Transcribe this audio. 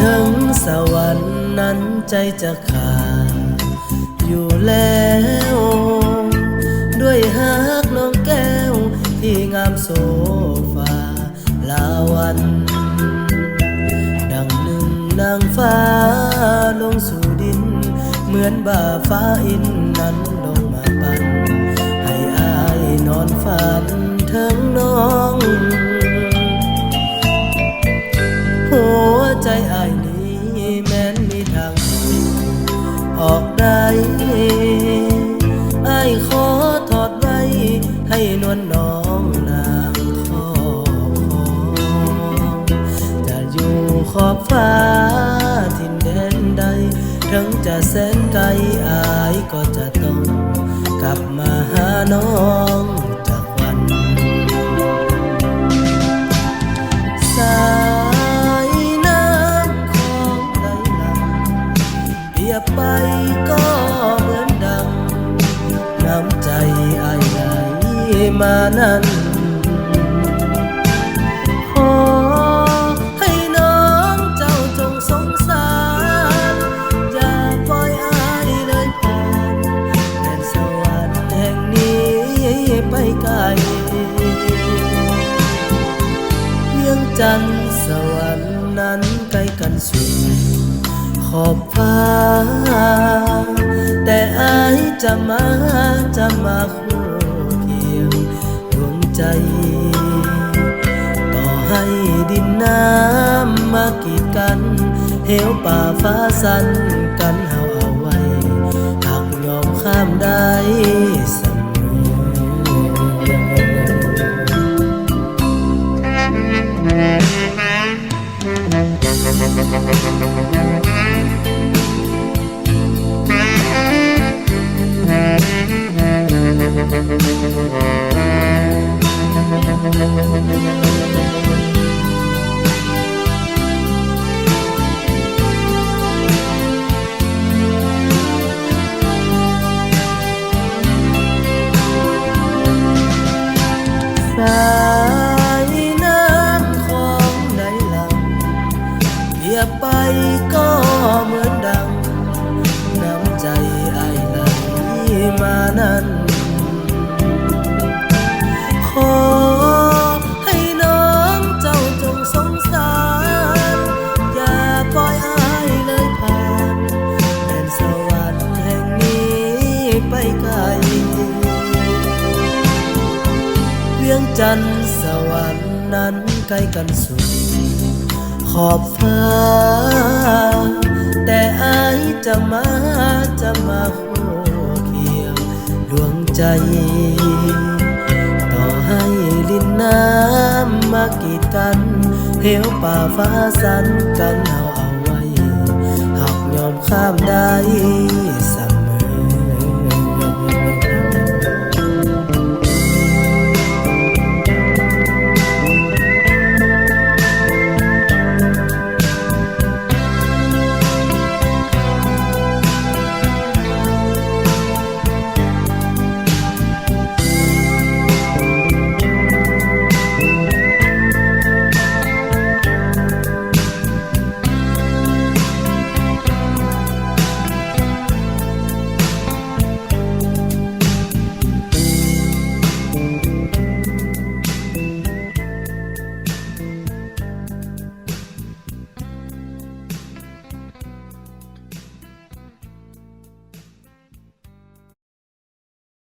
ถึงสวรรค์นั้นใจจะขาดอยู่แล้วด้วยฮักน้องแก้วที่งามโซฟาลาวันดังหนึ่งนางฟ้าลงสู่ดินเหมือนบ่าฟ้าอินนั้นลงมาปั่นให้อายนอนฝันถึงน้องหัวใจอายนี้แม้นมีทางออกได้อายขอถอดไว้ให้นวลน้องนางขอบจะอยู่ขอบฟ้าทินแดนใดถึงจะแสนไกลอายก็จะต้องกลับมาหาน้องจากวันสายน้ำของไหลหลังเปียบไปก็เหมือนดังน้ำใจอายไหลมานั้นขอให้น้องเจ้าจงสงสารอย่าปล่อยอายเลยผ่านแดนสวรรค์แห่งนี้ไปไกลเวียงจันทร์สวรรค์นั้นใกล้กันสุดขอบฟ้าแต่อายจะมาคู่เคียงดวงใจต่อให้ดินน้ำมากีดกันเหวป่าฟ้าสันกันเฮาเอาไว้หากยอมข้ามได้เสมสายน้ำของไหลหลังเปียบไปก็เหมือนดังน้ำใจอายไหลมานั้นขอให้น้องเจ้าจงสงสารอย่าปล่อยอายเลยผ่านแดนสวรรค์แห่งนี้ไปไกลเวียงจันทร์สวรรค์นั้นใกล้กันสุดขอบฟ้าแต่อายจะมาคู่เคียงดวงใจต่อให้ดินน้ำมากีดกันเหวป่าฟ้าสันกันเอาไว้หากยอมข้ามได้